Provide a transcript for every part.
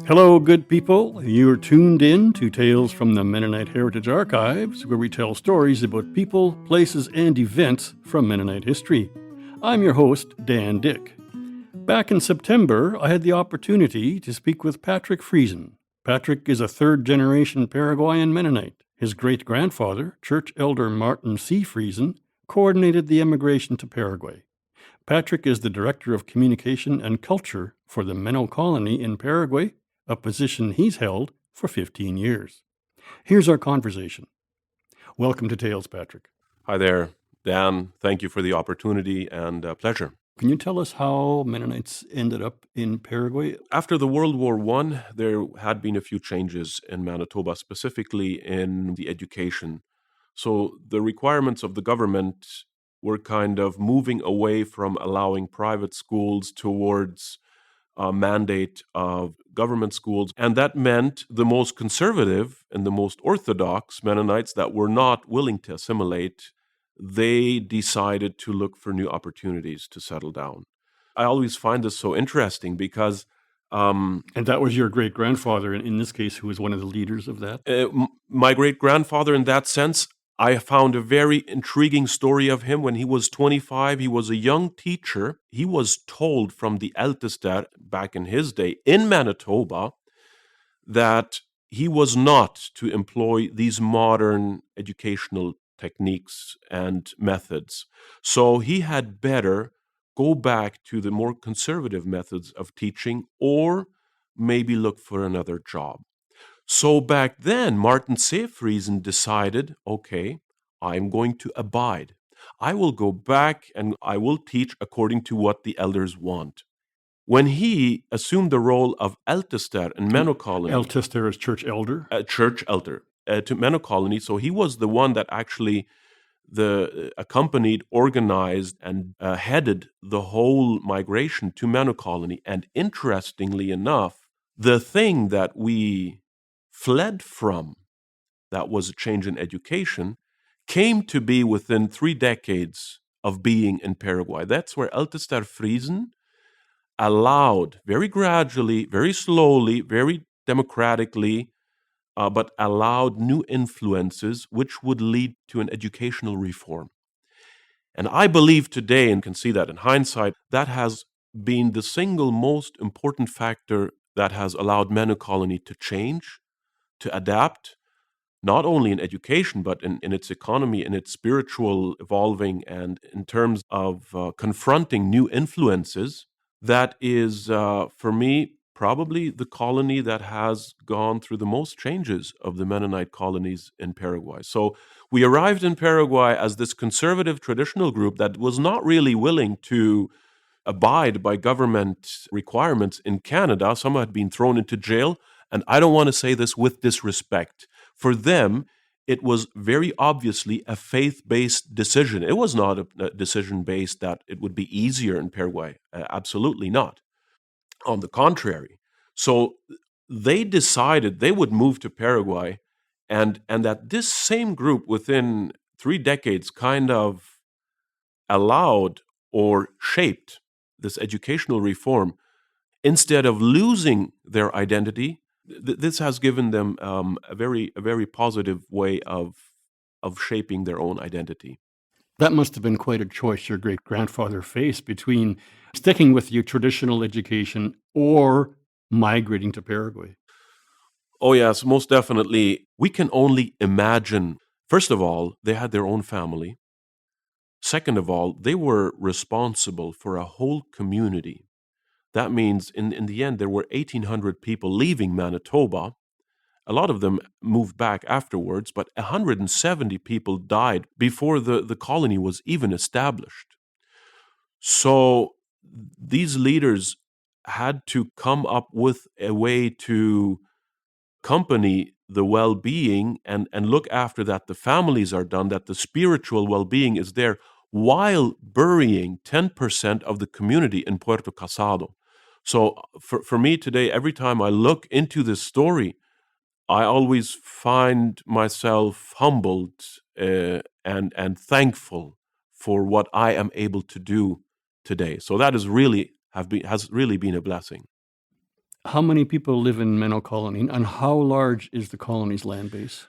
Hello, good people. You're tuned in to Tales from the Mennonite Heritage Archives, where we tell stories about people, places, and events from Mennonite history. I'm your host, Dan Dick. Back in September, I had the opportunity to speak with Patrick Friesen. Patrick is a third-generation Paraguayan Mennonite. His great-grandfather, church elder Martin C. Friesen, coordinated the emigration to Paraguay. Patrick is the Director of Communication and Culture for the Menno Colony in Paraguay, a position he's held for 15 years. Here's our conversation. Welcome to Tales, Patrick. Hi there, Dan. Thank you for the opportunity and pleasure. Can you tell us how Mennonites ended up in Paraguay? After the World War I, there had been a few changes in Manitoba, specifically in the education. So the requirements of the government were kind of moving away from allowing private schools towards a mandate of government schools. And that meant the most conservative and the most orthodox Mennonites that were not willing to assimilate, they decided to look for new opportunities to settle down. I always find this so interesting because And that was your great-grandfather, in this case, who was one of the leaders of that? My great-grandfather, in that sense, I found a very intriguing story of him. When he was 25, he was a young teacher. He was told from the Ältester back in his day in Manitoba that he was not to employ these modern educational techniques and methods. So he had better go back to the more conservative methods of teaching or maybe look for another job. So back then, Martin C. Friesen decided, okay, I'm going to abide. I will go back and I will teach according to what the elders want. When he assumed the role of Ältester in Menno Colony, Ältester is church elder? church elder, to Menno Colony, so he was the one that actually accompanied, organized, and headed the whole migration to Menno Colony. And interestingly enough, the thing that we fled from, that was a change in education, came to be within 3 decades of being in Paraguay. That's where Ältester Friesen allowed, very gradually, very slowly, very democratically, but allowed new influences which would lead to an educational reform. And I believe today, and can see that in hindsight, that has been the single most important factor that has allowed Menno Colony to change, to adapt, not only in education, but in its economy, in its spiritual evolving, and in terms of confronting new influences. That is, for me, probably the colony that has gone through the most changes of the Mennonite colonies in Paraguay. So we arrived in Paraguay as this conservative traditional group that was not really willing to abide by government requirements in Canada. Some had been thrown into jail. And I don't want to say this with disrespect. For them, it was very obviously a faith-based decision. It was not a decision based that it would be easier in Paraguay. Absolutely not. On the contrary. So they decided they would move to Paraguay, and that this same group within 3 decades kind of allowed or shaped this educational reform. Instead of losing their identity, this has given them a very positive way of shaping their own identity. That must have been quite a choice your great-grandfather faced between sticking with your traditional education or migrating to Paraguay. Oh, yes, most definitely. We can only imagine. First of all, they had their own family. Second of all, they were responsible for a whole community. That means in the end, there were 1,800 people leaving Manitoba. A lot of them moved back afterwards, but 170 people died before the colony was even established. So these leaders had to come up with a way to accompany the well-being and look after that the families are done, that the spiritual well-being is there, while burying 10% of the community in Puerto Casado. So for me today, every time I look into this story, I always find myself humbled and thankful for what I am able to do today. So that has really been a blessing. How many people live in Menno Colony, and how large is the colony's land base?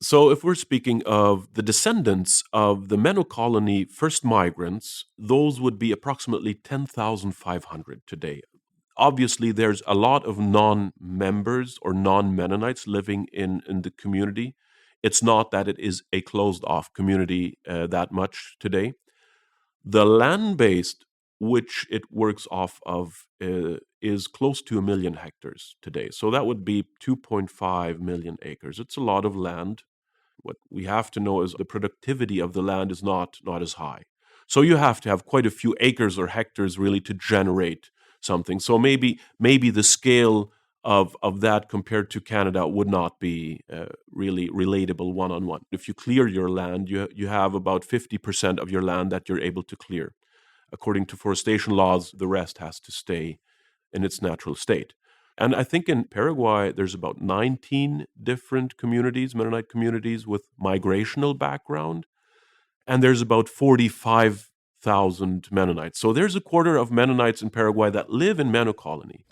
So, if we're speaking of the descendants of the Menno Colony first migrants, those would be approximately 10,500 today. Obviously, there's a lot of non-members or non-Mennonites living in the community. It's not that it is a closed-off community that much today. The land-based, which it works off of, is close to 1 million hectares today. So that would be 2.5 million acres. It's a lot of land. What we have to know is the productivity of the land is not as high. So you have to have quite a few acres or hectares really to generate something. So maybe the scale of that compared to Canada would not be really relatable one on one. If you clear your land, you have about 50% of your land that you're able to clear. According to forestation laws, the rest has to stay in its natural state. And I think in Paraguay, there's about 19 different communities, Mennonite communities with migrational background, and there's about 45,000 Mennonites. So there's a quarter of Mennonites in Paraguay that live in Menno Colony.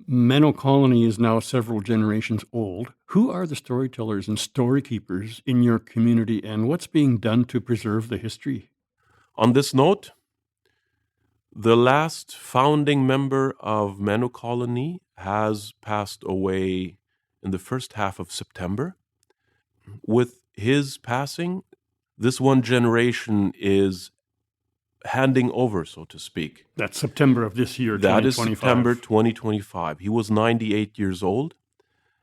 Menno Colony is now several generations old. Who are the storytellers and story keepers in your community, and what's being done to preserve the history? On this note, the last founding member of Menno Colony has passed away in the first half of September. With his passing, this one generation is handing over, so to speak. That's September of this year, That is 2025. September 2025. He was 98 years old,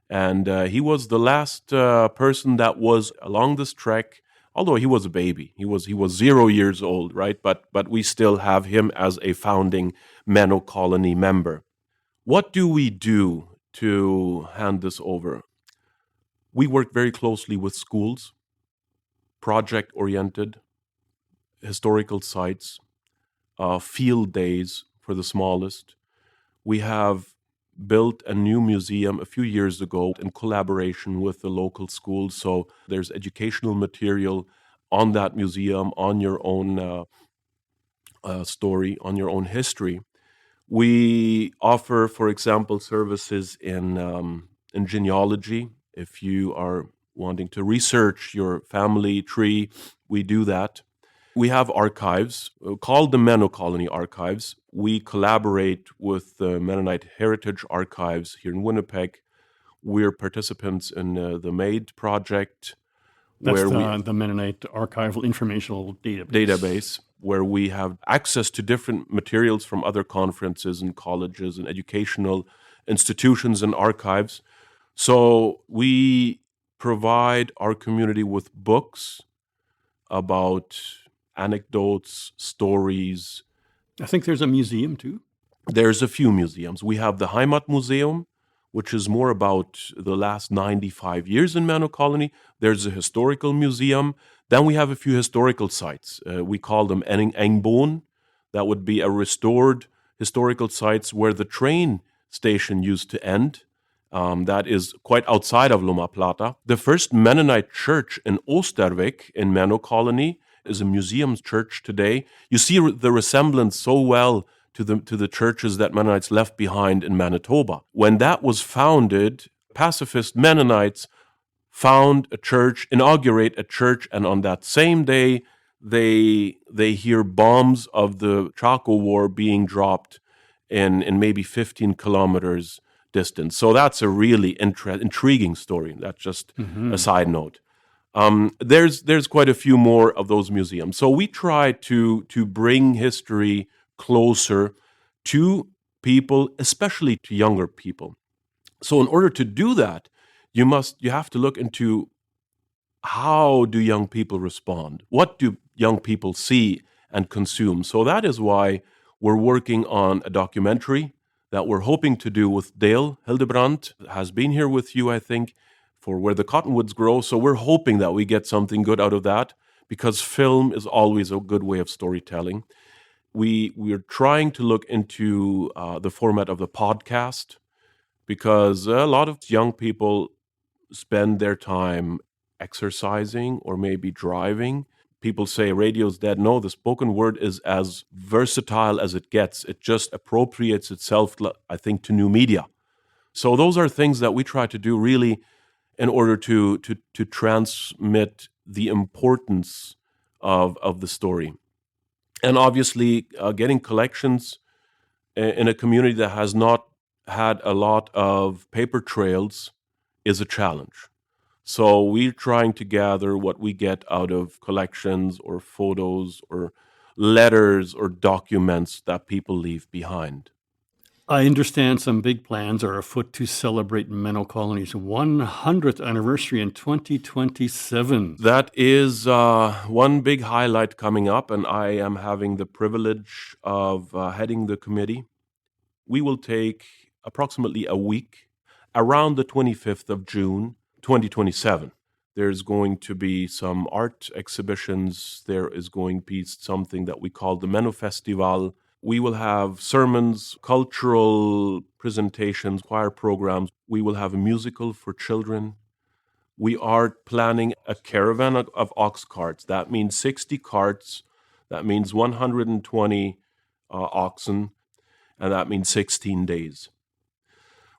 and he was the last person that was along this trek. Although he was a baby, he was 0 years old, right? But we still have him as a founding Menno Colony member. What do we do to hand this over? We work very closely with schools, project-oriented, historical sites, field days for the smallest. We have built a new museum a few years ago in collaboration with the local schools. So there's educational material on that museum, on your own story, on your own history. We offer, for example, services in genealogy. If you are wanting to research your family tree, we do that. We have archives called the Menno Colony Archives. We collaborate with the Mennonite Heritage Archives here in Winnipeg. We're participants in the MAID project. That's the Mennonite Archival Informational Database, where we have access to different materials from other conferences and colleges and educational institutions and archives. So we provide our community with books about anecdotes, stories. I think there's a museum too. There's a few museums. We have the Heimat Museum, which is more about the last 95 years in Menno Colony. There's a historical museum. Then we have a few historical sites. We call them Engboon. That would be a restored historical sites where the train station used to end. That is quite outside of Loma Plata. The first Mennonite church in Oosterwijk in Menno Colony is a museum church today. You see the resemblance so well to the churches that Mennonites left behind in Manitoba. When that was founded, pacifist Mennonites found a church, inaugurate a church, and on that same day, they hear bombs of the Chaco War being dropped in maybe 15 kilometers distance. So that's a really intriguing story. That's just a side note. There's quite a few more of those museums. So we try to bring history closer to people, especially to younger people. So in order to do that, you have to look into how do young people respond? What do young people see and consume? So that is why we're working on a documentary that we're hoping to do with Dale Hildebrandt, has been here with you, I think, for Where the Cottonwoods Grow. So we're hoping that we get something good out of that, because film is always a good way of storytelling. We're trying to look into the format of the podcast, because a lot of young people spend their time exercising or maybe driving. people say radio's dead. No, the spoken word is as versatile as it gets. It just appropriates itself, I think, to new media. So those are things that we try to do really in order to transmit the importance of the story. And obviously, getting collections in a community that has not had a lot of paper trails is a challenge. So we're trying to gather what we get out of collections or photos or letters or documents that people leave behind. I understand some big plans are afoot to celebrate Menno Colony's 100th anniversary in 2027. That is one big highlight coming up, and I am having the privilege of heading the committee. We will take approximately a week around the 25th of June, 2027. There's going to be some art exhibitions. There is going to be something that we call the Menno Festival. We will have sermons, cultural presentations, choir programs. We will have a musical for children. We are planning a caravan of ox carts. That means 60 carts. That means 120 oxen. And that means 16 days.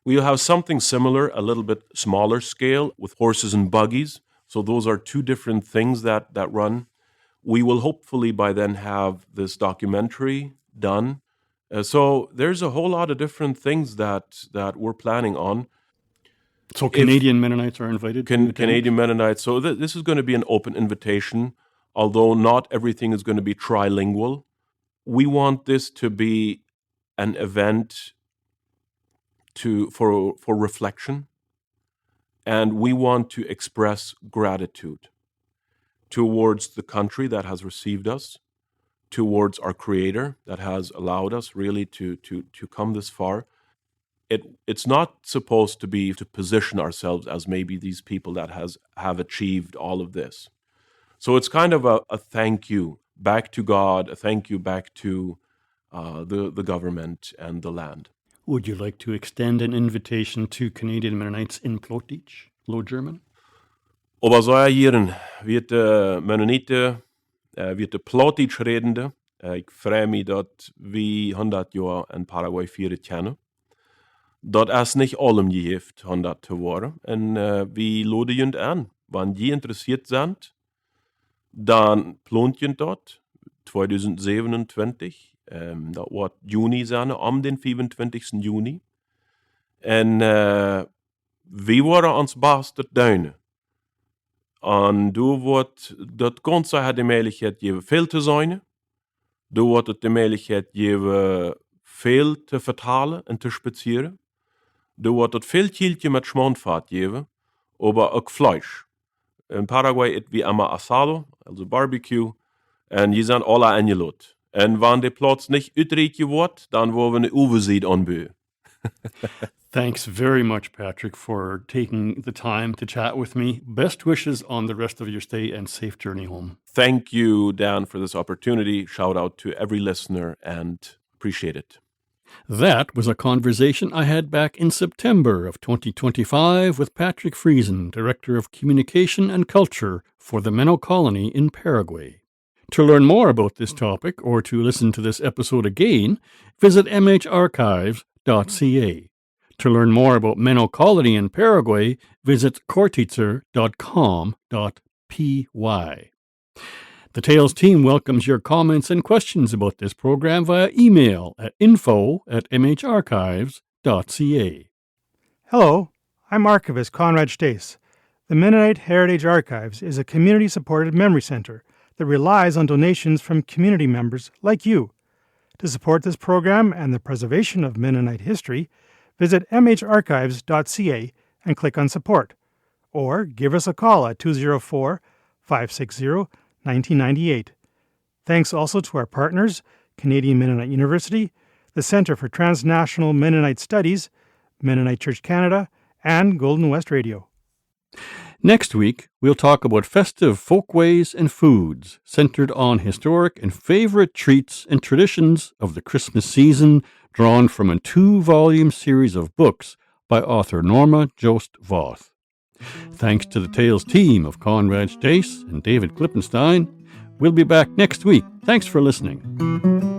We'll have something similar, a little bit smaller scale, with horses and buggies. So those are two different things that run. We will hopefully by then have this documentary done. So there's a whole lot of different things that we're planning on. So Canadian Mennonites are invited? Canadian Mennonites. So this is going to be an open invitation, although not everything is going to be trilingual. We want this to be an event for reflection, and we want to express gratitude towards the country that has received us, towards our Creator that has allowed us really to come this far. It's not supposed to be to position ourselves as maybe these people that have achieved all of this. So it's kind of a thank you back to God, a thank you back to the government and the land. Would you like to extend an invitation to Canadian Mennonites in Plotich, Low German? Och vad sa jag gieren? Vi är Mennonite, vi är Plotich redende. Jag frär mig att vi 100 år en Paraguay firet känner. Dat är nicht allem gehift 100 te vara. En vi låter ju inte an. Wann je interessiert sind, dan plont je dat 2027. Dat wordt juni zijn, om den 25. juni. En we worden ons best het duinen. En du wordt dat ganze had de mogelijkheid je veel te zijn. Du wordt het de mogelijkheid je veel te vertalen en te spazieren. Du wordt het veel kieltje met schmandvaart geven, aber ook vlees. In Paraguay eet we immer asado, also barbecue, en je zijn alle eingeladen. En wanneer de plaats niet uitreed wordt, dan worden we een overzicht aanbieden. Thanks very much, Patrick, for taking the time to chat with me. Best wishes on the rest of your stay and safe journey home. Thank you, Dan, for this opportunity. Shout out to every listener and appreciate it. That was a conversation I had back in September of 2025 with Patrick Friesen, Director of Communication and Culture for the Menno Colony in Paraguay. To learn more about this topic or to listen to this episode again, visit mharchives.ca. To learn more about Menno Colony in Paraguay, visit kortitzer.com.py. The Tales team welcomes your comments and questions about this program via email at info@mharchives.ca. Hello, I'm Archivist Conrad Stace. The Mennonite Heritage Archives is a community-supported memory center that relies on donations from community members like you. To support this program and the preservation of Mennonite history, visit mharchives.ca and click on Support, or give us a call at 204-560-1998. Thanks also to our partners, Canadian Mennonite University, the Centre for Transnational Mennonite Studies, Mennonite Church Canada, and Golden West Radio. Next week, we'll talk about festive folkways and foods centered on historic and favorite treats and traditions of the Christmas season, drawn from a 2-volume series of books by author Norma Jost Voth. Thanks to the Tales team of Conrad Stace and David Klippenstein, We'll be back next week. Thanks for listening.